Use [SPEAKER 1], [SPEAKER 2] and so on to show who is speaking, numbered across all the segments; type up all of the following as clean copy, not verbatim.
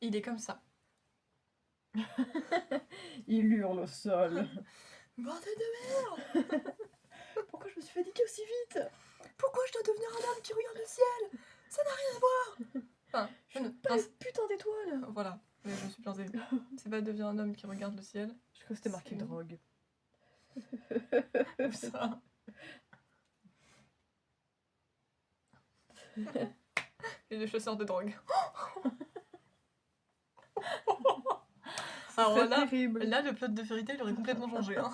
[SPEAKER 1] il est comme ça.
[SPEAKER 2] Il hurle au sol.
[SPEAKER 1] Bordel de merde!
[SPEAKER 2] Pourquoi je me suis fatiguée aussi vite?
[SPEAKER 1] Pourquoi je dois devenir un homme qui regarde le ciel? Ça n'a rien à voir! Enfin,
[SPEAKER 2] Je suis
[SPEAKER 1] non,
[SPEAKER 2] pas
[SPEAKER 1] non,
[SPEAKER 2] une putain d'étoile.
[SPEAKER 1] voilà, mais je me suis plantée. C'est pas devenir un homme qui regarde le ciel.
[SPEAKER 2] Je crois que c'était marqué
[SPEAKER 1] C'est-
[SPEAKER 2] drogue.
[SPEAKER 1] Ou ça. Et des chasseurs de drogue. Alors
[SPEAKER 2] C'est
[SPEAKER 1] là,
[SPEAKER 2] terrible.
[SPEAKER 1] là, le plot de Fairy Tail aurait complètement changé. Hein.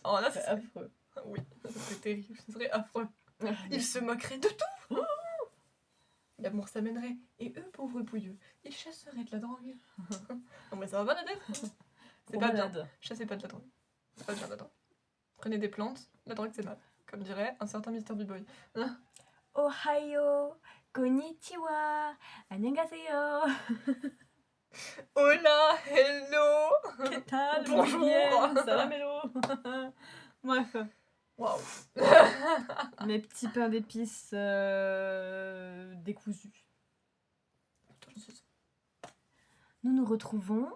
[SPEAKER 1] Alors là,
[SPEAKER 2] C'est
[SPEAKER 1] c'est
[SPEAKER 2] affreux.
[SPEAKER 1] oui, ça serait terrible, ce serait affreux. Ils se moqueraient de tout. L'amour s'amènerait. Et eux, pauvres pouilleux, ils chasseraient de la drogue. Non mais ça va pas la tête. C'est
[SPEAKER 2] Trop
[SPEAKER 1] pas bien.
[SPEAKER 2] malade.
[SPEAKER 1] Chassez pas de la drogue. C'est pas bien la drogue. Prenez des plantes, la drogue c'est mal. Comme dirait un certain Mr. B-Boy.
[SPEAKER 2] Ohayo, konnichiwa, annyeonghaseyo.
[SPEAKER 1] Hola, hello.
[SPEAKER 2] ¿Qué tal?
[SPEAKER 1] Bonjour.
[SPEAKER 2] Muy bien, salam hello. Bref,
[SPEAKER 1] Waouh.
[SPEAKER 2] mes petits pains d'épices décousus. Nous nous retrouvons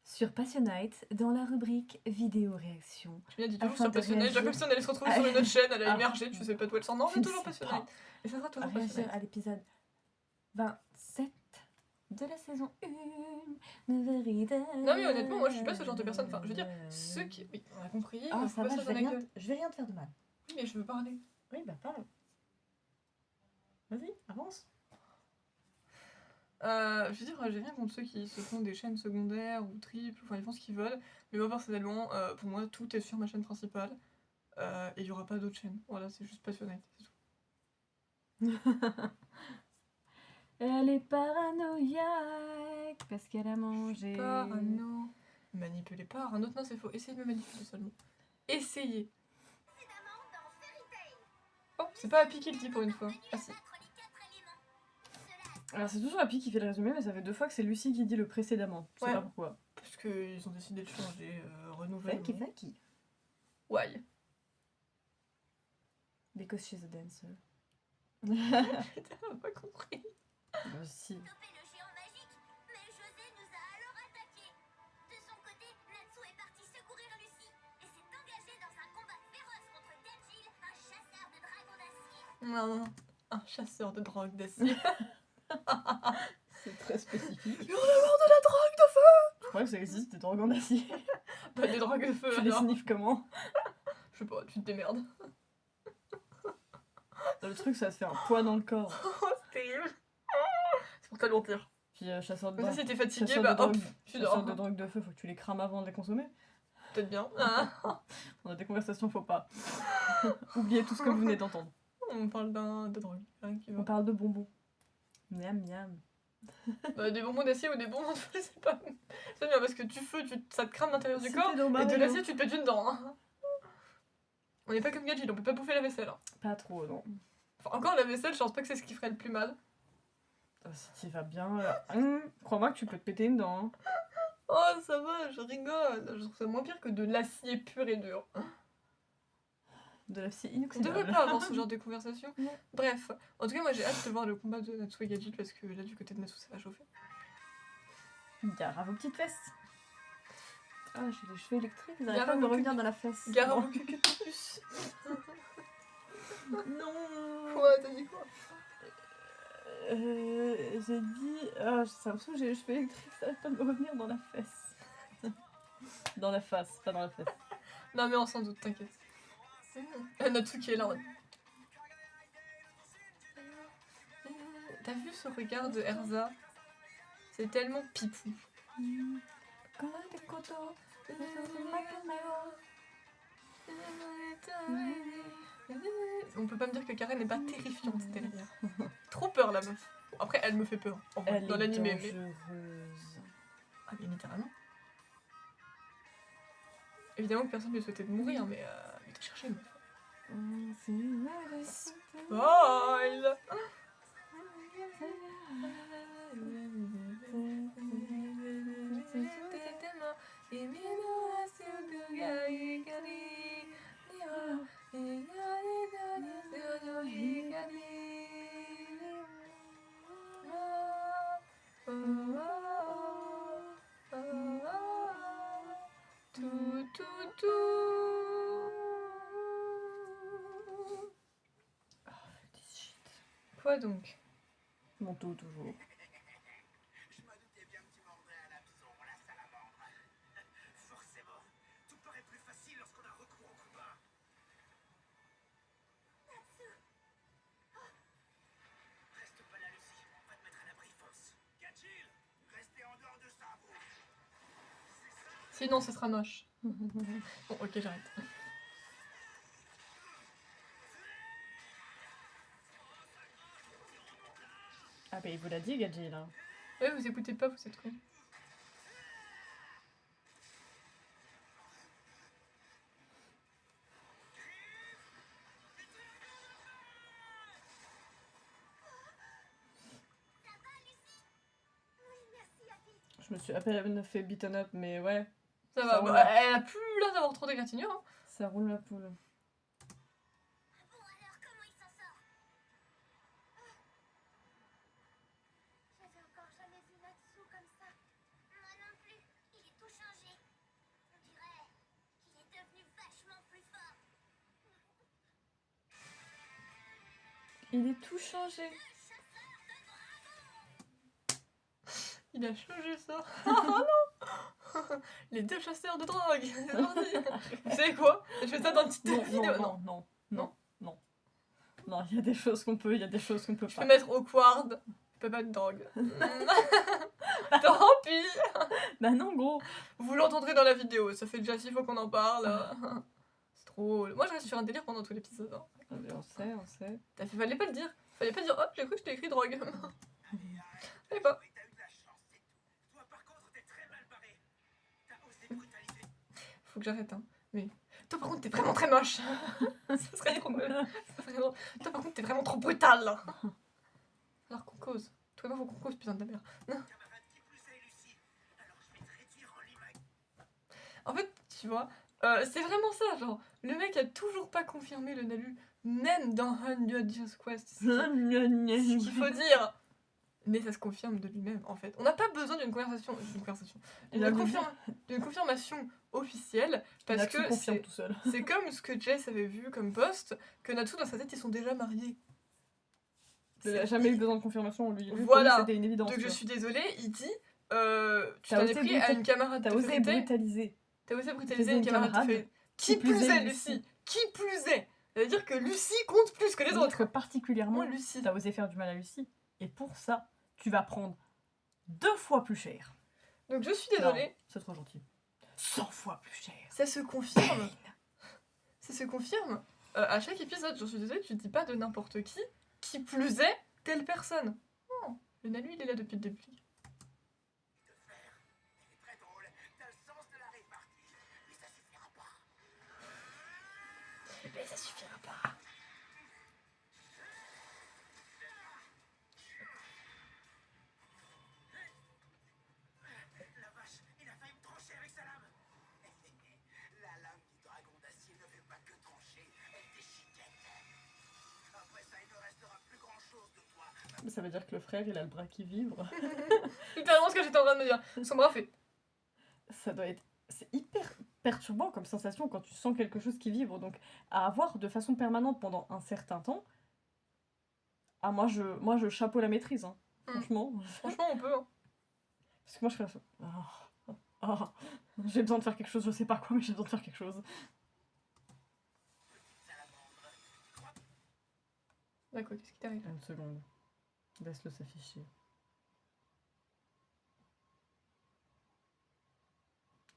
[SPEAKER 2] sur Passionite dans la rubrique vidéo réaction.
[SPEAKER 1] Tu m'as dit
[SPEAKER 2] Afin
[SPEAKER 1] toujours sur
[SPEAKER 2] de
[SPEAKER 1] Passionnate,
[SPEAKER 2] réagir.
[SPEAKER 1] comme si on allait se retrouver sur une autre chaîne, elle a
[SPEAKER 2] Ah.
[SPEAKER 1] émergé, tu sais pas d'où elle sort. Non,
[SPEAKER 2] Je
[SPEAKER 1] c'est
[SPEAKER 2] ne
[SPEAKER 1] toujours
[SPEAKER 2] sais
[SPEAKER 1] Passionnate.
[SPEAKER 2] pas.
[SPEAKER 1] Et ça sera
[SPEAKER 2] À
[SPEAKER 1] toujours
[SPEAKER 2] réagir
[SPEAKER 1] Passionnate.
[SPEAKER 2] à l'épisode 27 de la saison 1 de Vérité.
[SPEAKER 1] Non mais honnêtement, moi je suis pas ce genre de personne. Enfin, je veux dire, ceux qui... Oui, on a compris.
[SPEAKER 2] Ah,
[SPEAKER 1] on
[SPEAKER 2] ça
[SPEAKER 1] fait
[SPEAKER 2] va,
[SPEAKER 1] pas
[SPEAKER 2] je vais
[SPEAKER 1] dans la gueule.
[SPEAKER 2] rien te faire de mal.
[SPEAKER 1] Oui, mais je veux parler.
[SPEAKER 2] Oui, bah parle. Vas-y, avance.
[SPEAKER 1] Je veux dire, j'ai rien contre ceux qui se font des chaînes secondaires ou triples, enfin ils font ce qu'ils veulent. Mais moi personnellement, pour moi, tout est sur ma chaîne principale. Et il y aura pas d'autres chaînes. Voilà, c'est juste Passionnate, c'est tout.
[SPEAKER 2] Elle est paranoïaque parce qu'elle a mangé.
[SPEAKER 1] Parano. Manipulez pas, un autre non, c'est faux. Essayez de me manipuler seulement. Essayez. Oh, c'est pas Happy qui le dit pour une fois. Ah si.
[SPEAKER 2] Alors c'est toujours Happy qui fait le résumé, mais ça fait 2 fois que c'est Lucie qui dit le précédemment. Je sais
[SPEAKER 1] Ouais.
[SPEAKER 2] pas pourquoi.
[SPEAKER 1] Parce qu'ils ont décidé de changer, renouveler.
[SPEAKER 2] Faki.
[SPEAKER 1] Why?
[SPEAKER 2] Because she's a dancer.
[SPEAKER 1] Putain, on a pas compris.
[SPEAKER 2] Bah si.
[SPEAKER 3] Stopper le géant magique, mais José nous a alors attaqués. De son côté, Natsu est parti secourir Lucie et s'est engagé dans un combat féroce contre Denjil, un chasseur de dragons d'acier.
[SPEAKER 1] Non, un chasseur de drogue d'acier.
[SPEAKER 2] C'est très spécifique.
[SPEAKER 1] J'en ai marre de la drogue de feu.
[SPEAKER 2] Je crois que ça existe des dragons d'acier.
[SPEAKER 1] Pas des drogues de feu
[SPEAKER 2] Tu les
[SPEAKER 1] alors.
[SPEAKER 2] sniffes comment?
[SPEAKER 1] Je sais pas, tu te démerdes.
[SPEAKER 2] Le truc, ça va te faire un poids dans le corps.
[SPEAKER 1] Oh, c'est terrible. C'est pour t'alourdir.
[SPEAKER 2] Puis chasseur de
[SPEAKER 1] Mais ça,
[SPEAKER 2] drogue.
[SPEAKER 1] si t'es fatigué,
[SPEAKER 2] Chasseur
[SPEAKER 1] bah
[SPEAKER 2] de
[SPEAKER 1] hop,
[SPEAKER 2] drogue,
[SPEAKER 1] tu
[SPEAKER 2] chasseur
[SPEAKER 1] dors.
[SPEAKER 2] de drogue de feu, faut que tu les crames avant de les consommer.
[SPEAKER 1] Peut-être bien. Ah.
[SPEAKER 2] On a des conversations, faut pas. Oubliez tout ce que vous venez d'entendre.
[SPEAKER 1] On parle de drogue. Rien qui va.
[SPEAKER 2] On parle de bonbons. Miam miam.
[SPEAKER 1] Bah, des bonbons d'acier ou des bonbons de feu, c'est pas. C'est bien parce que du feu, ça te crame l'intérieur du corps. Et de l'acier, tu te pètes une dent. Hein. On n'est pas comme Gadget, on peut pas bouffer la vaisselle. Hein.
[SPEAKER 2] Pas trop, non.
[SPEAKER 1] Enfin, encore la vaisselle, je pense pas que c'est ce qui ferait le plus mal.
[SPEAKER 2] Si tu vas bien, crois-moi que tu peux te péter une dent. Hein.
[SPEAKER 1] Oh, ça va, je rigole. Je trouve ça moins pire que de l'acier pur et dur.
[SPEAKER 2] De l'acier
[SPEAKER 1] On
[SPEAKER 2] inoxydable.
[SPEAKER 1] devrait pas avoir ce genre de conversation.
[SPEAKER 2] Non.
[SPEAKER 1] Bref, en tout cas, moi j'ai hâte de voir le combat de Natsu et Gadget parce que là, du côté de Natsu, ça va chauffer.
[SPEAKER 2] Gare à vos petites fesses. Ah, j'ai les cheveux électriques, ils
[SPEAKER 1] Gare
[SPEAKER 2] arrêtent pas
[SPEAKER 1] à
[SPEAKER 2] de me
[SPEAKER 1] vos
[SPEAKER 2] revenir dans la fesse.
[SPEAKER 1] Gare à
[SPEAKER 2] Bon.
[SPEAKER 1] vos cucutus.
[SPEAKER 2] Non.
[SPEAKER 1] Quoi, t'as dit quoi?
[SPEAKER 2] J'ai dit... Ah, ça me saoule, j'ai les cheveux électriques, ça arrête pas de me revenir dans la fesse. Dans la face, pas dans la fesse.
[SPEAKER 1] Non, mais on s'en doute, t'inquiète. Natsu qui est là. T'as vu ce regard de Erza? C'est tellement pipou. On peut pas me dire que Karen n'est pas terrifiante derrière. Trop peur la meuf. Après, elle me fait peur. En vrai,
[SPEAKER 2] Elle
[SPEAKER 1] dans
[SPEAKER 2] est
[SPEAKER 1] l'animé, mais.
[SPEAKER 2] dangereuse.
[SPEAKER 1] Ah, mais littéralement. Évidemment que personne ne lui souhaitait de mourir, mais t'as cherché une meuf. Spoil! Quoi donc?
[SPEAKER 2] Manteau toujours.
[SPEAKER 4] Je me doutais bien que tu mordrais à l'hameçon, la salamandre. Forcément, tout paraît plus facile lorsqu'on a recours au combat. Reste pas là, Lucie. On va te mettre à l'abri, fonce. Gadjil, restez en dehors de ça, vous.
[SPEAKER 1] Sinon, ce sera moche. Bon, ok, j'arrête.
[SPEAKER 2] Ah bah il vous l'a dit, Gadji, là.
[SPEAKER 1] Ouais, vous écoutez pas, vous êtes con.
[SPEAKER 3] Ça va, Lucie? Oui, merci, Happy.
[SPEAKER 2] Je me suis à peine fait beaten up, mais ouais,
[SPEAKER 1] Ça
[SPEAKER 2] Ça
[SPEAKER 1] va,
[SPEAKER 2] roule.
[SPEAKER 1] bah, elle a plus l'air d'avoir trop d'égratignures. Hein.
[SPEAKER 2] ça roule la poule.
[SPEAKER 3] Bon, alors, comment il s'en sort? J'avais encore jamais vu Natsu comme ça. Moi non plus. Il est tout changé. On dirait qu'il est devenu vachement plus fort.
[SPEAKER 2] Il est tout changé.
[SPEAKER 1] Il a changé ça. Oh non. Les deux chasseurs de drogue. C'est parti. Vous savez quoi? Je fais ça dans une petite
[SPEAKER 2] Non,
[SPEAKER 1] vidéo.
[SPEAKER 2] non, non, non, non, non. Non, il y a des choses qu'on peut, il y a des choses qu'on peut
[SPEAKER 1] Je
[SPEAKER 2] pas.
[SPEAKER 1] peux mettre awkward. Je peux pas de drogue. Tant pis.
[SPEAKER 2] Bah non, gros.
[SPEAKER 1] Vous l'entendrez dans la vidéo. Ça fait déjà 6 fois qu'on en parle. C'est trop. Moi, je reste sur un délire pendant tout l'épisode. Hein.
[SPEAKER 2] Ah, mais on sait, on sait.
[SPEAKER 1] Fallait pas le dire. Fallait pas dire, oh, j'ai cru que je t'ai écrit drogue. Fallait pas.
[SPEAKER 4] Oui, t'as eu de la chance, c'est tout. Toi, par contre, t'es très mal barré. T'as osé brutaliser.
[SPEAKER 1] Faut que j'arrête, hein. Mais toi, par contre, t'es vraiment très moche. Ça serait trop mal. Ça serait drôle. Toi, par contre, t'es vraiment trop brutal. Là. Alors qu'on cause. Toi, il faut qu'on cause, putain de ta mère.
[SPEAKER 4] Camarade, qui plus est, Lucie. Alors, je vais te réduire en limagne.
[SPEAKER 1] En fait, tu vois, c'est vraiment ça. Genre, le mec a toujours pas confirmé le Nalu, même dans 100 Years Quest. Ce qu'il faut dire. Mais ça se confirme de lui-même, en fait. On n'a pas besoin d'une conversation.
[SPEAKER 2] Il a
[SPEAKER 1] D'une confirmation officielle, parce
[SPEAKER 2] Natsu
[SPEAKER 1] que
[SPEAKER 2] confirme
[SPEAKER 1] c'est
[SPEAKER 2] tout seul.
[SPEAKER 1] c'est comme ce que Jess avait vu comme post, que Natsu dans sa tête ils sont déjà mariés.
[SPEAKER 2] Il a jamais eu besoin de confirmation, lui. Lui,
[SPEAKER 1] Voilà.
[SPEAKER 2] pour lui, c'était une évidence.
[SPEAKER 1] Donc
[SPEAKER 2] tu
[SPEAKER 1] je
[SPEAKER 2] vois.
[SPEAKER 1] suis désolée, il dit tu
[SPEAKER 2] T'as
[SPEAKER 1] t'en es
[SPEAKER 2] osé
[SPEAKER 1] pris à une camarade
[SPEAKER 2] T'as
[SPEAKER 1] de
[SPEAKER 2] osé
[SPEAKER 1] vérité,
[SPEAKER 2] brutaliser.
[SPEAKER 1] t'as osé brutaliser une camarade de vérité. Qui plus est, Lucie. Qui plus est. Ça veut dire que Lucie compte plus que les
[SPEAKER 2] Les
[SPEAKER 1] autres.
[SPEAKER 2] autres, particulièrement,
[SPEAKER 1] Moi, Lucie.
[SPEAKER 2] t'as osé faire du mal à Lucie. Et pour ça, tu vas prendre 2 fois plus cher.
[SPEAKER 1] Donc je suis désolée.
[SPEAKER 2] Non, c'est trop gentil. 100 fois plus cher.
[SPEAKER 1] Ça se confirme. Ça se confirme. À chaque épisode, j'en suis désolée, tu dis pas de n'importe qui plus est, telle personne. Non, le Nalu, il est là depuis le début.
[SPEAKER 4] De faire. Il est très drôle. T'as le sens de la répartie. Mais ça suffira pas.
[SPEAKER 1] Mais ça suffira pas.
[SPEAKER 4] La vache, il a failli me trancher avec sa lame. La lame du dragon d'acier ne fait pas que trancher, elle déchiquette. Après ça, il ne restera plus grand chose de toi.
[SPEAKER 2] Ça veut dire que le frère, il a le bras qui vibre.
[SPEAKER 1] Littéralement ce que j'étais en train de me dire. Son bras fait.
[SPEAKER 2] Ça doit être... C'est hyper perturbant comme sensation quand tu sens quelque chose qui vibre. Donc, à avoir de façon permanente pendant un certain temps... Ah, moi, je chapeau la maîtrise, hein. Franchement.
[SPEAKER 1] Franchement, on peut. Hein.
[SPEAKER 2] Parce que moi, je fais... j'ai besoin de faire quelque chose, je sais pas quoi, mais j'ai besoin de faire quelque chose.
[SPEAKER 1] D'accord, qu'est-ce qui t'arrive?
[SPEAKER 2] Une seconde. Laisse-le s'afficher.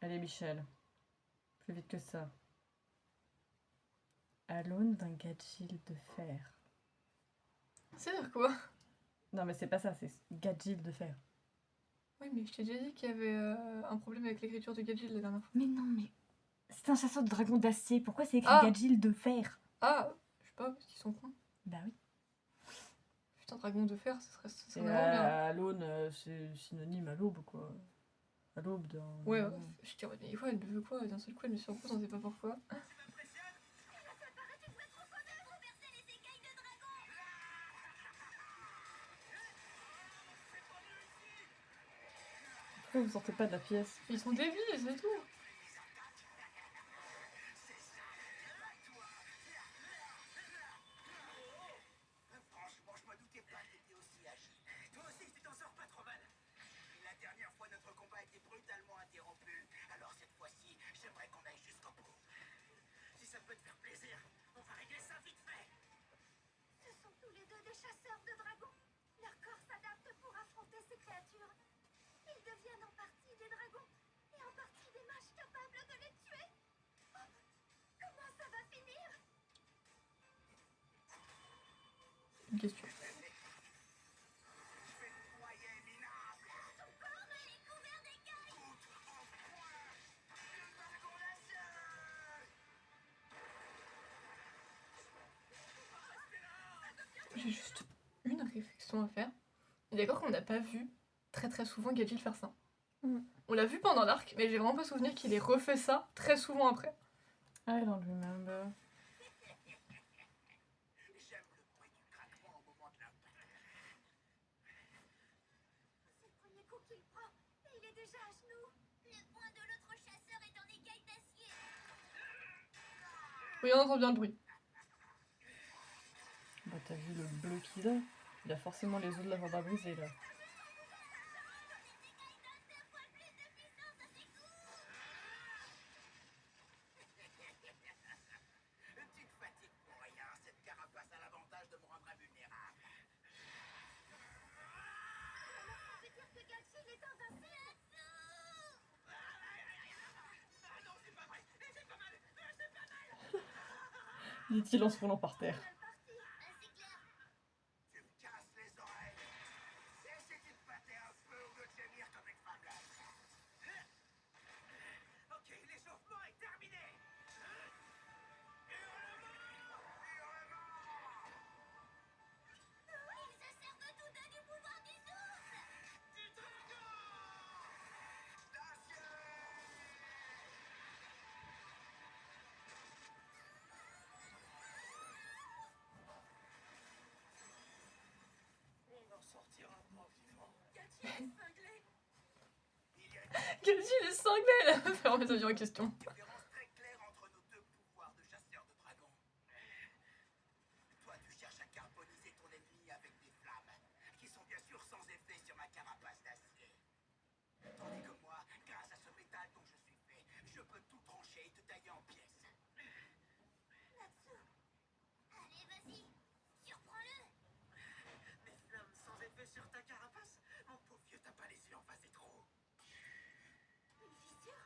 [SPEAKER 2] Allez, Michel. Plus vite que ça. À l'aune d'un Gadjil de fer.
[SPEAKER 1] C'est-à-dire quoi?
[SPEAKER 2] Non, mais c'est pas ça, c'est Gadjil de fer.
[SPEAKER 1] Oui, mais je t'ai déjà dit qu'il y avait un problème avec l'écriture de Gadget la dernière fois.
[SPEAKER 2] Mais non, mais... C'est un chasseur de dragon d'acier. Pourquoi c'est écrit
[SPEAKER 1] Ah.
[SPEAKER 2] Gadjil de fer?
[SPEAKER 1] Ah, je sais pas, parce qu'ils sont cons.
[SPEAKER 2] Bah oui.
[SPEAKER 1] Putain, dragon de fer, ça serait
[SPEAKER 2] Et
[SPEAKER 1] vraiment bien.
[SPEAKER 2] à l'aune, c'est synonyme à l'aube, quoi. À l'aube d'un...
[SPEAKER 1] Ouais, ouais. Je dis, mais quoi, elle veut quoi? D'un seul coup, elle me surpose, on sait pas pourquoi.
[SPEAKER 2] Pourquoi vous sortez pas de la pièce?
[SPEAKER 1] Ils sont débiles, c'est tout.
[SPEAKER 4] Franchement, je me doutais ça peut te faire plaisir, on va régler ça vite fait.
[SPEAKER 3] Ce sont tous les deux des chasseurs de dragons. Leur corps s'adapte pour affronter ces créatures. Ils deviennent en partie des dragons et en partie des mages capables de les tuer. Oh, comment ça va finir?
[SPEAKER 1] Une question.
[SPEAKER 4] Je vais te noyer, minable.
[SPEAKER 3] Son corps est couvert d'écailles.
[SPEAKER 4] Poutre en point. Le dragon d'acier.
[SPEAKER 1] J'ai juste une réflexion à faire. Et d'accord qu'on n'a pas vu très souvent Gadget faire ça.
[SPEAKER 2] Mm.
[SPEAKER 1] On l'a vu pendant l'arc, mais j'ai vraiment pas souvenir qu'il ait refait ça très souvent après.
[SPEAKER 2] I don't remember.
[SPEAKER 4] J'aime le bruit du craquement au moment de l'impact.
[SPEAKER 3] C'est le premier coup qu'il prend et il est déjà à genoux. Le poing de l'autre chasseur est en écailles d'acier.
[SPEAKER 1] Oui, on entend bien le bruit.
[SPEAKER 2] Bah t'as vu le bleu qu'il a? Il a forcément les os de la voix brisée là.
[SPEAKER 4] Tu te fatigues pour rien, cette carapace a l'avantage de me rendre invulnérable.
[SPEAKER 3] Alors ça veut dire que Galchil est invincible.
[SPEAKER 4] Ah non, c'est pas vrai, j'ai pas mal, j'ai pas mal.
[SPEAKER 2] Dit-il en se roulant par terre.
[SPEAKER 3] Mal parti. C'est clair.
[SPEAKER 4] Tu me casses les oreilles. Et si tu te battais un peu au lieu de gémir comme une femme là. Ok, l'échauffement est terminé.
[SPEAKER 3] Il se sert de tout d'un du pouvoir du souffle.
[SPEAKER 4] Du dragon d'acier. On n'en sortira pas vivant.
[SPEAKER 3] Galchil est cinglé.
[SPEAKER 4] Il y a une
[SPEAKER 1] Gadget est cinglé là. Faire mes avions en question.
[SPEAKER 4] différence très claire entre nos deux pouvoirs de chasseur de dragons. Toi, tu cherches à carboniser ton ennemi avec des flammes, qui sont bien sûr sans effet sur ma carapace d'acier. Tandis que moi, grâce à ce métal dont je suis fait, je peux tout trancher et te tailler en pièces.
[SPEAKER 3] Natsu. Allez, vas-y. Surprends-le.
[SPEAKER 4] Des flammes sans effet sur ta carapace? Mon pauvre vieux, t'as pas les yeux en face des trous.
[SPEAKER 3] Une fissure.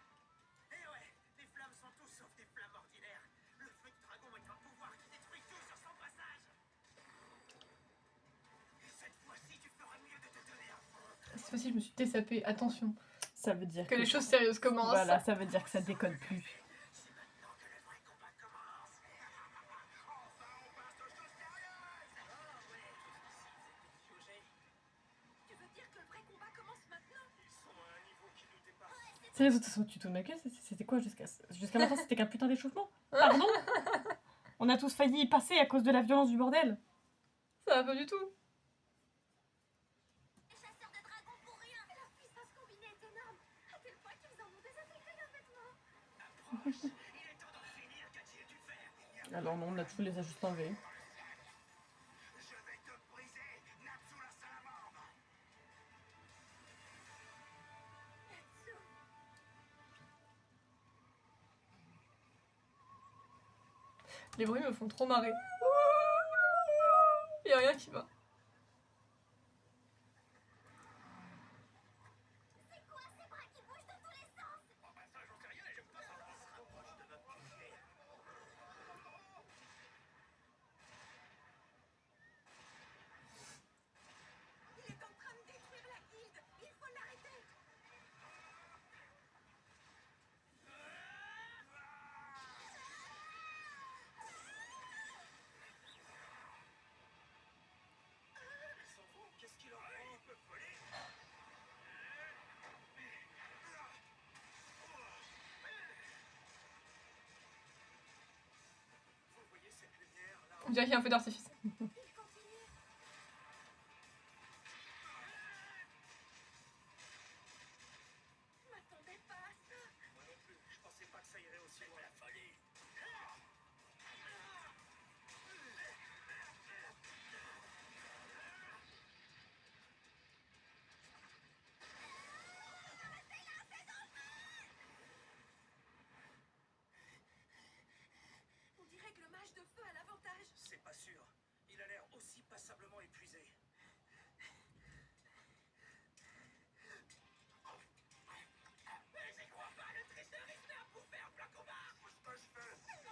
[SPEAKER 4] Eh ouais, les flammes sont tout sauf des flammes ordinaires. Le feu du dragon est un pouvoir qui détruit tout sur son passage. Et cette fois-ci, tu feras mieux de te donner un fond.
[SPEAKER 1] Cette fois-ci, je me suis désapée. Attention,
[SPEAKER 2] Ça veut dire
[SPEAKER 1] que les choses sérieuses commencent.
[SPEAKER 2] Voilà, ça veut dire que ça déconne plus.
[SPEAKER 4] C'est maintenant que le vrai combat commence. Enfin, on passe aux choses sérieuses. Oh ouais, jusqu'ici, vous êtes piégé.
[SPEAKER 3] Tu veux dire que le vrai combat commence maintenant?
[SPEAKER 4] Ils sont à un niveau qui nous dépasse.
[SPEAKER 2] C'est les autres sont tuto de ma gueule, c'était quoi jusqu'à maintenant c'était qu'un putain d'échauffement? Pardon? On a tous failli y passer à cause de la violence du bordel.
[SPEAKER 1] Ça va pas du tout.
[SPEAKER 3] Les chasseurs de dragons pour rien. Leur puissance combinée est énorme. À tel point qu'ils en ont désintégré leurs vêtements.
[SPEAKER 4] Approche. Il est temps d'en finir, qu'a-t-il dû faire? Il y a
[SPEAKER 2] Alors non, on a tous les ajustes enlevés.
[SPEAKER 4] Je vais te briser, Natsu la salamandre.
[SPEAKER 3] Natsu.
[SPEAKER 1] Les bruits me font trop marrer. Il y a rien qui va.
[SPEAKER 3] C'est quoi ces bras qui bougent dans tous les sens?
[SPEAKER 4] Oh bah ça, j'en sais rien, et j'aime pas ça. Il se rapproche de notre QG.
[SPEAKER 3] Il est en train de détruire la guilde. Il faut l'arrêter.
[SPEAKER 4] Ils s'en vont, qu'est-ce qu'il en prend? Il peut voler. Vous voyez cette lumière là?
[SPEAKER 1] On dirait qu'il y a un feu d'artifice.
[SPEAKER 3] Il continue. Je m'attendais pas à ça.
[SPEAKER 4] Moi non plus, je pensais pas que ça irait aussi loin. La folie.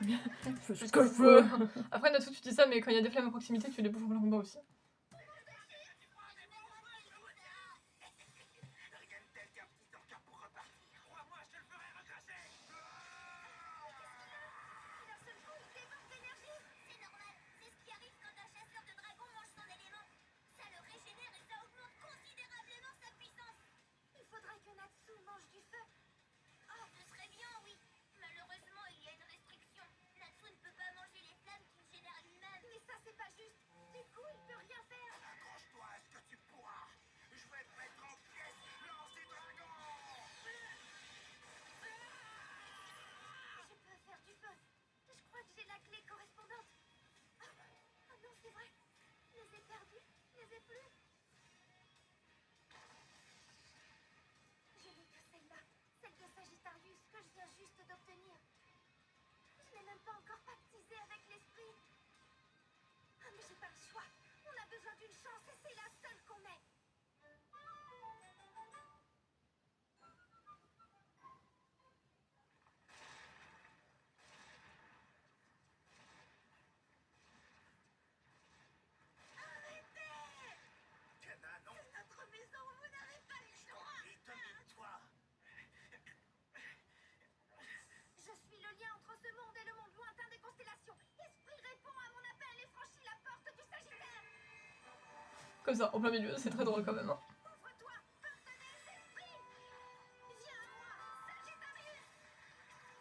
[SPEAKER 2] Je fais ce
[SPEAKER 1] Parce
[SPEAKER 2] que je veux.
[SPEAKER 1] Après, Natsu, tu dis ça, mais quand il y a des flammes à proximité, tu les bouffes en combat aussi.
[SPEAKER 4] Rien de tel qu'un petit encart pour repartir. Crois-moi, je te le ferai regretter.
[SPEAKER 3] D'un seul coup, il déborde d'énergie. C'est normal, c'est ce qui arrive quand un chasseur de dragons mange son élément. Ça le régénère et ça augmente considérablement sa puissance. Il faudrait que Natsu mange du feu. Oh, ce serait bien, oui. Malheureusement, il y a une restriction. Natsu ne peut pas manger les flammes qu'il génère lui-même. Mais ça, c'est pas juste. Du coup, il peut rien faire.
[SPEAKER 4] Accroche-toi à ce que tu pourras. Je vais te mettre en pièces. Lance du dragon.
[SPEAKER 3] Je peux faire du feu. Je crois que j'ai la clé correspondante. Ah non, c'est vrai. Je les ai perdus. Je les ai plus. Je n'ai que celle-là. Celle de Sagittarius que je viens juste d'obtenir. Je n'ai même pas encore pactisé avec l'esprit. Ah mais j'ai pas le choix. On a besoin d'une chance et c'est la seule qu'on ait.
[SPEAKER 4] Kana, non.
[SPEAKER 3] C'est notre maison, vous n'avez pas le choix.
[SPEAKER 4] Et domine-toi.
[SPEAKER 3] Je suis le lien entre ce monde et le monde lointain des constellations. Esprit répond à mon appel et franchit la porte du Sagittaire.
[SPEAKER 1] Comme ça, au plein milieu, c'est très drôle quand même. Hein.
[SPEAKER 3] Ouvre-toi, partenaire d'esprit. Viens à moi, Sagittarius.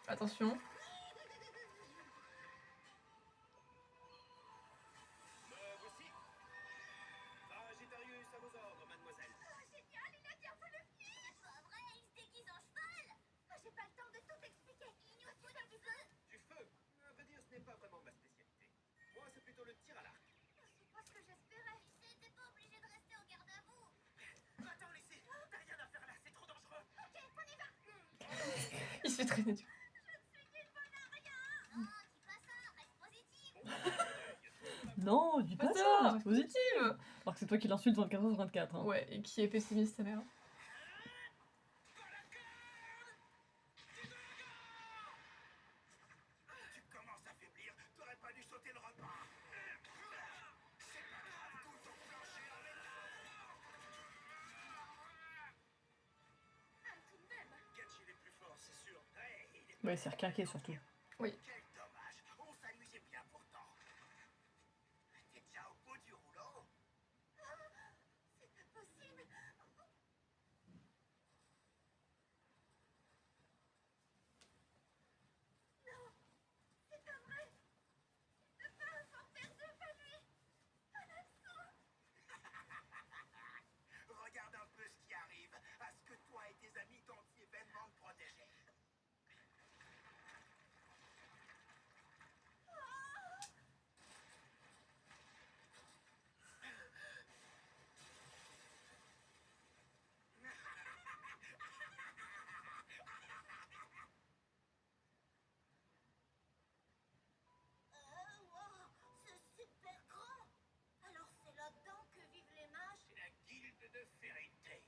[SPEAKER 1] Attention.
[SPEAKER 4] Me voici. Sagittarius à vos ordres, mademoiselle.
[SPEAKER 3] Génial, il a bien voulu. C'est pas vrai, il se déguise en cheval. J'ai pas le temps de tout expliquer. Il nous faut du feu.
[SPEAKER 4] Du feu. À vrai dire, ce n'est pas vraiment ma spécialité. Moi, c'est plutôt le tir à l'arc.
[SPEAKER 3] C'est pas ce que j'espérais. Tu sais, t'es pas obligé de rester au garde à vous.
[SPEAKER 4] Attends, Lissy. T'as rien à faire là, c'est trop dangereux.
[SPEAKER 3] Ok, on y va.
[SPEAKER 1] Il se fait traîner du coup.
[SPEAKER 3] Je ne suis qu'une bonne à rien. Oh, dis pas ça, reste positif.
[SPEAKER 2] Non, dis pas
[SPEAKER 1] Pas
[SPEAKER 2] ça,
[SPEAKER 1] ça,
[SPEAKER 2] c'est positif. Alors que c'est toi qui l'insulte 24 sur 24. Hein.
[SPEAKER 1] Ouais, et qui est pessimiste, ta mère.
[SPEAKER 4] Tu commences à faiblir. T'aurais pas dû sauter le repas. C'est pas grave, tout ton plancher en
[SPEAKER 3] Ah, tout de même.
[SPEAKER 4] Genji est plus fort, c'est sûr. Ouais, il est
[SPEAKER 2] Ouais, c'est requinqué surtout.
[SPEAKER 1] Oui.
[SPEAKER 4] Quel dommage. On s'amusait bien pourtant. T'es déjà au bout du rouleau.
[SPEAKER 3] C'est pas possible. Non, c'est pas vrai. Je peux pas avoir perdu pas lui.
[SPEAKER 4] Regarde un peu ce qui arrive. À ce que toi et tes amis tentiez vainement de protéger.
[SPEAKER 3] Wow, c'est super grand. Alors c'est là-dedans que vivent les mages.
[SPEAKER 4] C'est la guilde de Fairy Tail.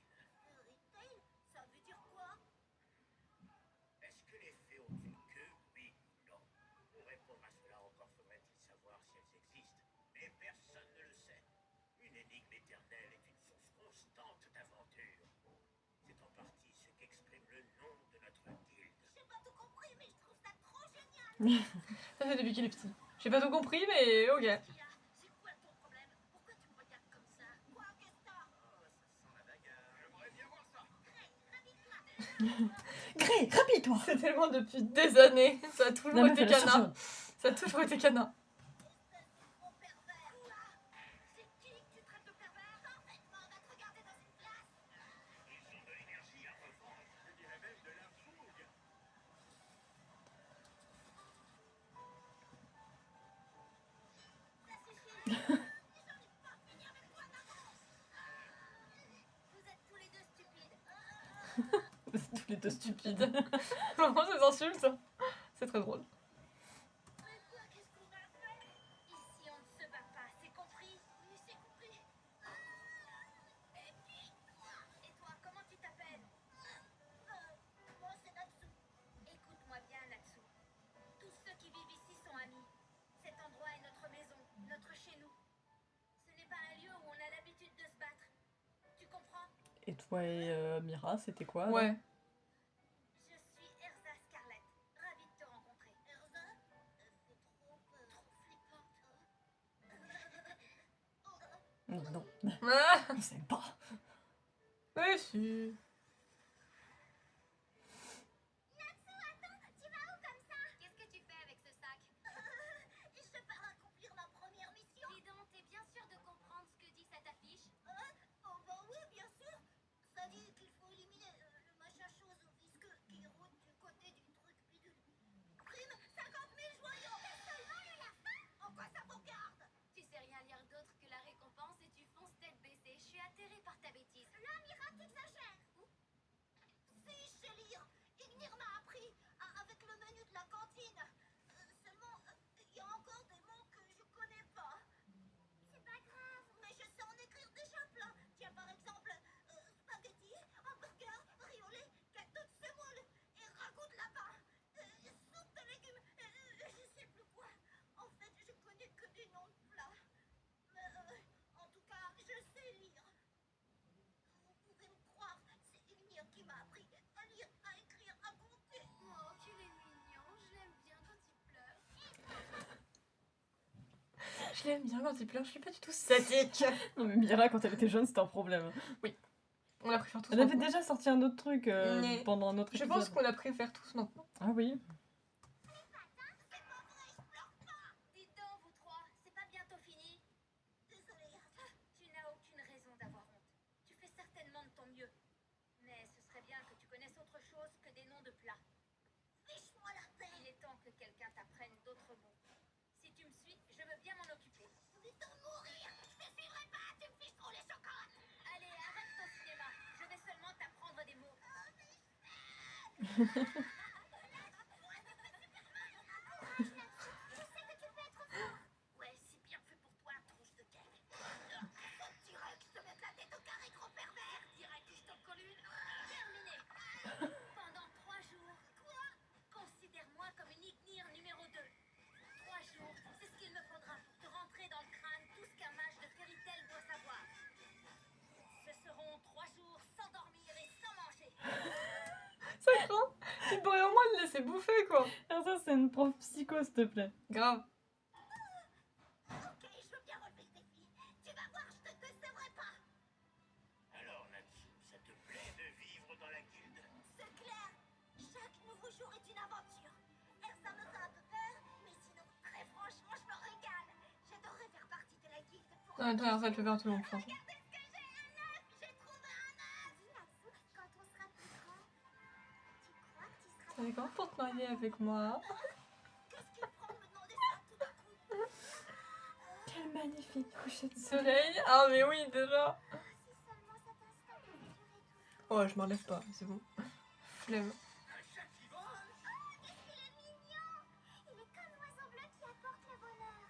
[SPEAKER 3] Fairy Tail, ça veut dire quoi?
[SPEAKER 4] Est-ce que les fées ont une queue? Oui ou non? Pour répondre à cela, encore faudrait-il savoir si elles existent. Mais personne ne le sait. Une énigme éternelle est une source constante d'aventures. C'est en partie ce qu'exprime le nom de notre guilde.
[SPEAKER 3] J'ai pas tout compris, mais je trouve ça trop génial.
[SPEAKER 1] Ça fait depuis qu'il est petit. J'ai pas tout compris, mais ok.
[SPEAKER 3] Kia, c'est quoi ton problème? Pourquoi tu me regardes comme ça? Quoi, Castor?
[SPEAKER 4] Oh, ça sent la bagarre. J'aimerais bien voir ça.
[SPEAKER 2] Gré, rapide-toi.
[SPEAKER 1] C'est tellement depuis des années. Ça a
[SPEAKER 2] La
[SPEAKER 1] toujours
[SPEAKER 2] meuf,
[SPEAKER 1] été
[SPEAKER 2] elle a
[SPEAKER 1] Kana.
[SPEAKER 2] changé.
[SPEAKER 1] Ça a toujours été Kana.
[SPEAKER 3] Espèce de gros pervers. Quoi? C'est qui que tu traites de pervers? Parfaitement, on va te regarder dans une glace.
[SPEAKER 4] Ils ont de l'énergie à revendre. Je dirais même de la fougue.
[SPEAKER 3] Ça suffit. J'arrive pas à finir avec toi, Namo. Vous êtes tous les deux stupides.
[SPEAKER 1] Tous les deux stupides. Vraiment, ces insultes. C'est très drôle.
[SPEAKER 3] Mais quoi, qu'est-ce qu'on va faire? Ici, on ne se bat pas, c'est compris? Oui, c'est compris. Et puis, toi? Et toi, comment tu t'appelles? Moi, c'est Natsu. Écoute-moi bien, Natsu. Tous ceux qui vivent ici
[SPEAKER 2] Ouais, et Mira, c'était quoi?
[SPEAKER 1] Ouais.
[SPEAKER 3] Je suis Erza Scarlett. Ravie de te rencontrer. Erza, elle fait trop peur. Trop flippante.
[SPEAKER 2] Non,
[SPEAKER 1] Ah,
[SPEAKER 2] on sait pas.
[SPEAKER 1] ouais, si.
[SPEAKER 3] Natsu, attends, tu vas où comme ça? Qu'est-ce que tu fais avec ce sac? Je pars accomplir ma première mission. Dis donc, t'es bien sûr de comprendre ce que dit cette affiche? Oh bah oui, bien sûr. Ça dit qu'il faut éliminer le machin chose visqueux qui roule du côté du truc bidule. Prime 50 000 joyaux. T'as seulement lu la fin? En quoi ça vous regarde? Tu sais rien lire d'autre que la récompense et tu fonces tête baissée. Je suis atterrée par ta bêtise. Là, Mira, t'exagères. Si, je sais lire. Ignir m'a appris avec le menu de la cantine. Seulement, il y a encore des mots que je connais pas. C'est pas grave. Mais je sais en écrire déjà plein. Tiens, par exemple, spaghetti, hamburger, riolet, gâteau de semoule et ragoût de lapin. Soupe de légumes, je sais plus quoi. En fait, je connais que des noms de plats. Mais en tout cas, je sais lire. Vous pouvez me croire, c'est Ignir qui m'a appris à lire, à écrire, à compter. Oh, qu'il est mignon, je l'aime bien quand il pleure.
[SPEAKER 1] Je l'aime bien quand il pleure, je suis pas du tout sadique.
[SPEAKER 2] Non, mais Mira, quand elle était jeune, c'était un problème.
[SPEAKER 1] On la préfère tous
[SPEAKER 2] Elle avait
[SPEAKER 1] maintenant.
[SPEAKER 2] déjà sorti un autre truc
[SPEAKER 1] Mais
[SPEAKER 2] pendant un autre
[SPEAKER 1] Je
[SPEAKER 2] épisode.
[SPEAKER 1] pense qu'on la préfère tous maintenant.
[SPEAKER 2] Ah oui.
[SPEAKER 3] C'est pas vrai, je pleure pas. Dites donc, vous trois, c'est pas bientôt fini? Désolée. Tu n'as aucune raison d'avoir honte. Tu fais certainement de ton mieux. Mais ce serait bien que tu connaisses autre chose que des noms de plats. Fiche-moi la paix. Il est temps que quelqu'un t'apprenne d'autres mots. Si tu me suis, je veux bien m'en occuper. Vite en mourir. Je te suivrai pas, tu me fiches trop les chocottes. Allez, arrête ton cinéma. Je vais seulement t'apprendre des mots. Ouais, c'est bien fait pour toi, tronche de cake. Saute direct, je te mets la tête au carré, gros pervers. Direct, je t'en colle une. Terminé. Pendant 3 jours. Quoi? Considère-moi comme une Ignir numéro 2. 3 jours, c'est ce qu'il me faudra pour te rentrer dans le crâne tout ce qu'un mage de Fairy Tail doit savoir. Ce seront 3 jours sans dormir et sans manger.
[SPEAKER 1] Ça craint. Tu pourrais au moins le laisser bouffer, quoi.
[SPEAKER 2] Ah, ça, c'est une prof psycho, s'il te plaît.
[SPEAKER 1] Grave.
[SPEAKER 3] Ok, je veux bien relever le défi. Tu vas voir, je te décevrai pas.
[SPEAKER 4] Alors, Natsu, ça te plaît de vivre dans la guilde?
[SPEAKER 3] C'est clair, chaque nouveau jour est une aventure. Erza me fait un peu peur, mais sinon, très franchement, je me régale. J'adorerais faire partie de la guilde pour...
[SPEAKER 1] En même temps, ça te fait peur tout le monde, franchement.
[SPEAKER 3] Regardez ce que j'ai, un œuf. J'ai trouvé un œuf. Dis, Natsu, quand on sera plus grand, tu crois que tu seras...
[SPEAKER 1] T'es d'accord pour te marier avec moi?
[SPEAKER 3] Qu'est-ce qui me prend de me demander ça tout d'un coup?
[SPEAKER 2] Quel magnifique coucher de
[SPEAKER 1] Soleil? Ah, mais oui, déjà.
[SPEAKER 3] Si seulement cet instant pouvait durer toujours.
[SPEAKER 1] Oh, je m'enlève pas, c'est bon. Flemme.
[SPEAKER 4] Un chat qui vole?
[SPEAKER 3] Oh, qu'est-ce qu'il est mignon! Il est comme l'oiseau bleu qui apporte le bonheur.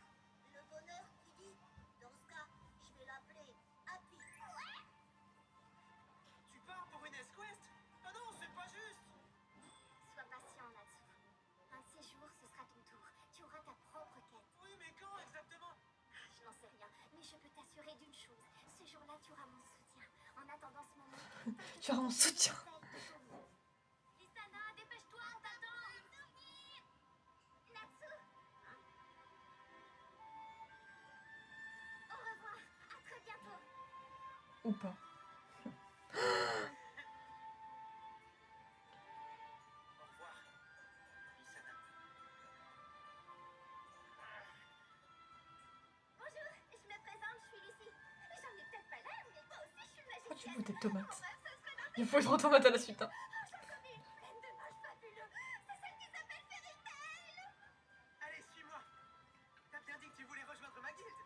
[SPEAKER 3] Le bonheur, tu dis? Dans ce cas, je vais l'appeler Happy. Ouais!
[SPEAKER 4] Tu pars pour une Quest? Ah non, c'est pas juste!
[SPEAKER 3] Sois patient, Natsu. Un de ces jours, ce sera ton tour. Tu auras ta propre quête.
[SPEAKER 4] Oui, mais quand exactement?
[SPEAKER 3] Je n'en sais rien, mais je peux t'assurer d'une chose. Ce jour-là, tu auras mon soutien. En attendant ce moment...
[SPEAKER 1] Tu auras mon soutien.
[SPEAKER 3] Lisana, dépêche-toi, on t'attend! Natsu! Au revoir, à très bientôt!
[SPEAKER 1] Ou pas.
[SPEAKER 4] Au revoir, Lisana.
[SPEAKER 3] Bonjour, je me présente, je suis Lucie. J'en ai peut-être pas l'air, mais moi aussi je suis
[SPEAKER 1] Pourquoi tu
[SPEAKER 3] magicienne.
[SPEAKER 1] fous des tomates?
[SPEAKER 3] Ça serait dans
[SPEAKER 1] Il faut être en tomate à la suite, hein.
[SPEAKER 3] J'en connais une pleine de mages fabuleux. C'est celle qui s'appelle Fairy Tail.
[SPEAKER 4] Allez, suis-moi. T'as bien dit que tu voulais rejoindre ma guilde.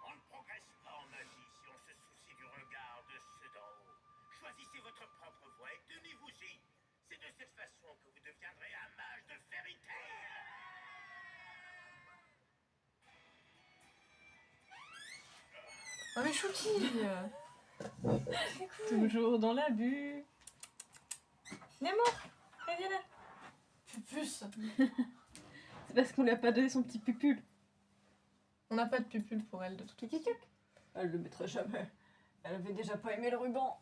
[SPEAKER 4] On ne progresse pas en magie si on se soucie du regard de ceux d'en haut. Choisissez votre propre voie et tenez-vous-y. C'est de cette façon que vous deviendrez un mage de Fairy Tail.
[SPEAKER 1] Oh, mais Chouki!
[SPEAKER 2] Toujours dans l'abus. Nemo, viens là.
[SPEAKER 1] Pupus!
[SPEAKER 2] C'est parce qu'on lui a pas donné son petit pupule.
[SPEAKER 1] On n'a pas de pupule pour elle, de toute façon.
[SPEAKER 2] Elle le mettrait jamais. Elle avait déjà pas aimé le ruban.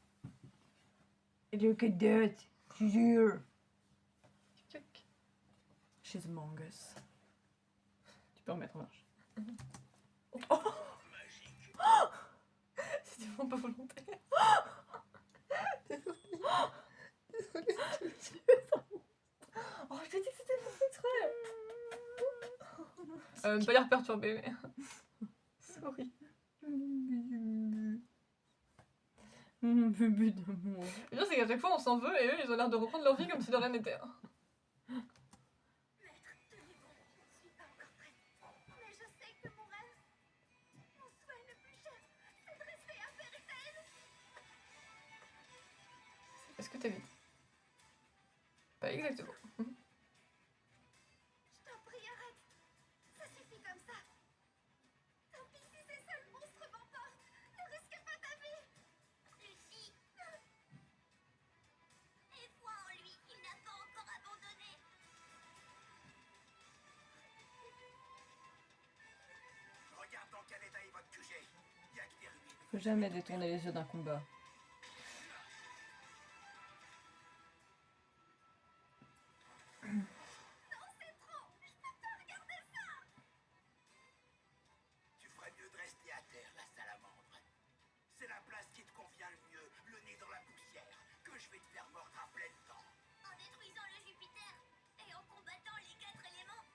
[SPEAKER 2] Look at that. She's here.
[SPEAKER 1] Tic-tac.
[SPEAKER 2] She's among us. Tu peux remettre en marche.
[SPEAKER 1] C'était vraiment pas volontaire. Désolée. Oh, je t'ai dit que c'était pas exprès. Ne pas l'air perturbé, mais. Sorry.
[SPEAKER 2] Bébé d'amour.
[SPEAKER 1] Le pire, c'est qu'à chaque fois, on s'en veut et eux, ils ont l'air de reprendre leur vie comme si de rien n'était.
[SPEAKER 3] Maître, tenez bon, je ne suis pas encore prête. Mais je sais que mon rêve, mon souhait le plus cher, c'est de rester à Fairy Tail.
[SPEAKER 1] Est-ce que t'as vite? Pas exactement.
[SPEAKER 3] Je t'en prie, arrête. Ça suffit comme ça. Tant pis si ces seuls monstres m'emportent. Ne risque pas ta vie. Lucie. Et foi en lui, il n'a pas encore abandonné.
[SPEAKER 4] Regarde dans quel état est votre QG. Il y a que des ruines.
[SPEAKER 2] Faut jamais détourner les yeux d'un combat.
[SPEAKER 3] Non, c'est trop. Je peux pas regarder ça.
[SPEAKER 4] Tu ferais mieux de rester à terre, la salamandre. C'est la place qui te convient le mieux, le nez dans la poussière, que je vais te faire mordre à pleines dents.
[SPEAKER 3] En détruisant le Jupiter et en combattant les 4 éléments,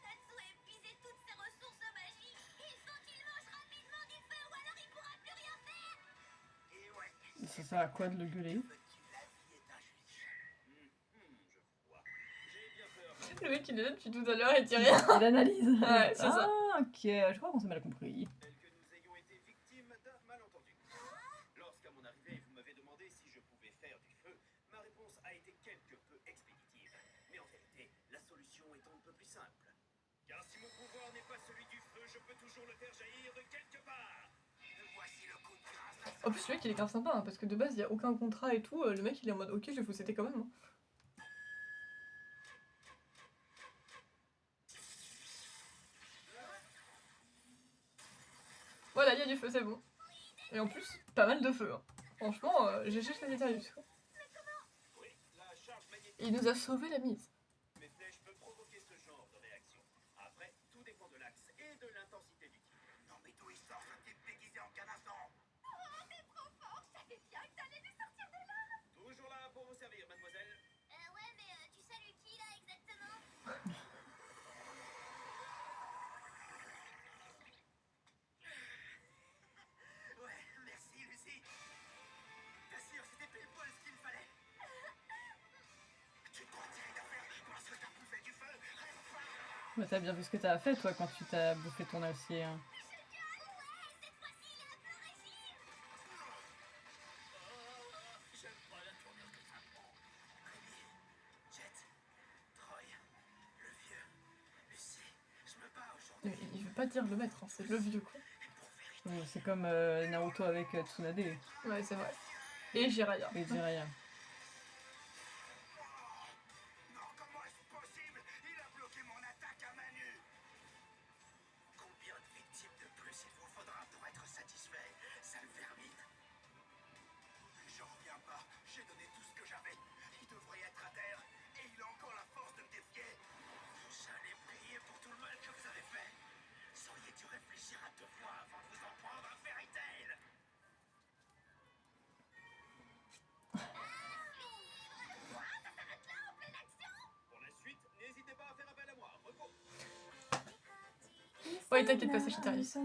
[SPEAKER 3] Natsu a épuisé toutes ses ressources magiques. Il faut qu'il mange rapidement du feu ou alors il pourra plus rien faire.
[SPEAKER 4] Et ouais,
[SPEAKER 2] Ça sert à quoi de le gueuler?
[SPEAKER 4] veux-tu, la vie est injuste. Je vois. J'ai bien peur.
[SPEAKER 1] Le mec, il est là depuis tout à l'heure et dit rien.
[SPEAKER 2] Il analyse.
[SPEAKER 1] Ouais, c'est ça.
[SPEAKER 2] Ah, ok. Je crois qu'on s'est mal compris.
[SPEAKER 4] Tel que nous ayons été victimes d'un malentendu. Lorsqu'à mon arrivée, vous m'avez demandé si je pouvais faire du feu, ma réponse a été quelque peu expéditive. Mais en vérité, la solution est un peu plus simple. Car si mon pouvoir n'est pas celui du feu, je peux toujours le faire jaillir de quelque part. Voici le coup de grâce.
[SPEAKER 1] En plus, le mec, il est grave sympa, hein, parce que de base, il y a aucun contrat et tout. Le mec, il est en mode, ok, je vais vous citer quand même. Hein. Voilà, il y a du feu, c'est bon. Et en plus, pas mal de feu. Hein. Franchement, GG Sagittarius. Quoi.
[SPEAKER 4] Oui, la charge magnétique
[SPEAKER 1] Il nous a sauvé la mise.
[SPEAKER 4] de mes flèches peut provoquer ce genre de réaction. Après, tout dépend de l'axe et de l'intensité du tir. Non mais d'où il sort ce type déguisé en canasson?
[SPEAKER 3] Oh, t'es trop fort. Je savais bien que t'allais lui sortir de là.
[SPEAKER 4] Toujours là pour vous servir, mademoiselle.
[SPEAKER 3] Ouais, mais tu salues qui là exactement?
[SPEAKER 4] Ouais, merci Lucie. T'assures, c'était pile poil ce qu'il fallait. Tu te retirais d'affaire parce que t'as bouffé du feu. Reste pas.
[SPEAKER 2] Ouais, t'as bien vu ce que t'as fait, toi, quand tu t'as bouffé ton acier. Hein.
[SPEAKER 3] Cette fois-ci, il est un peu régime.
[SPEAKER 4] J'aime pas la tournure que ça prend. Rémi, Jet, Troy, le vieux, Lucie, je me bats aujourd'hui.
[SPEAKER 1] Mais il veut pas dire le maître, hein, c'est le vieux quoi.
[SPEAKER 2] Ouais, c'est comme Naruto avec Tsunade
[SPEAKER 1] Ouais, c'est vrai. Et Jiraiya.
[SPEAKER 2] et Jiraiya.
[SPEAKER 4] Non, comment est-ce possible? Il a bloqué mon attaque à main nue. Combien de victimes de plus il vous faudra pour être satisfait, sale vermine? J'en reviens pas. J'ai donné tout ce que j'avais. Il devrait être à terre. Et il a encore la force de me défier. Vous allez payer pour tout le mal que vous avez fait. Vous auriez dû réfléchir à 2 fois avant de vous en prendre à Fairy Tail. Pour la suite, n'hésitez pas à faire appel à moi. Repos.
[SPEAKER 1] Ouais, t'inquiète pas, Sagittarius.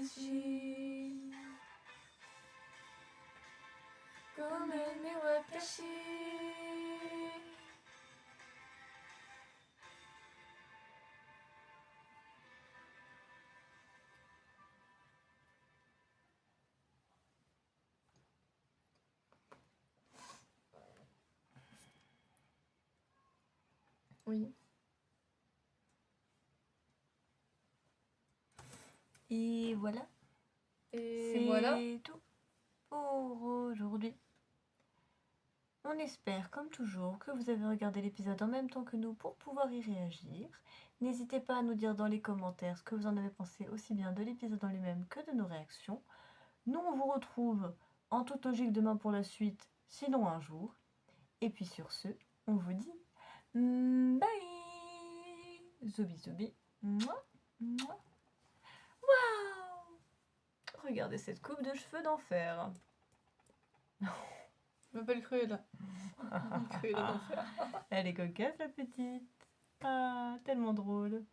[SPEAKER 1] Watashi Gomen ni watashi. Oui.
[SPEAKER 5] Et voilà,
[SPEAKER 1] Et
[SPEAKER 5] c'est
[SPEAKER 1] voilà.
[SPEAKER 5] tout pour aujourd'hui. On espère, comme toujours, que vous avez regardé l'épisode en même temps que nous pour pouvoir y réagir. N'hésitez pas à nous dire dans les commentaires ce que vous en avez pensé aussi bien de l'épisode en lui-même que de nos réactions. Nous, on vous retrouve en toute logique demain pour la suite, sinon un jour. Et puis sur ce, on vous dit bye. Zobi zobi. Mouah, mouah. Waouh. Regardez cette coupe de cheveux d'enfer.
[SPEAKER 1] Je m'appelle Cruella. Cruella d'enfer.
[SPEAKER 5] Elle est cocasse la petite. Ah, tellement drôle.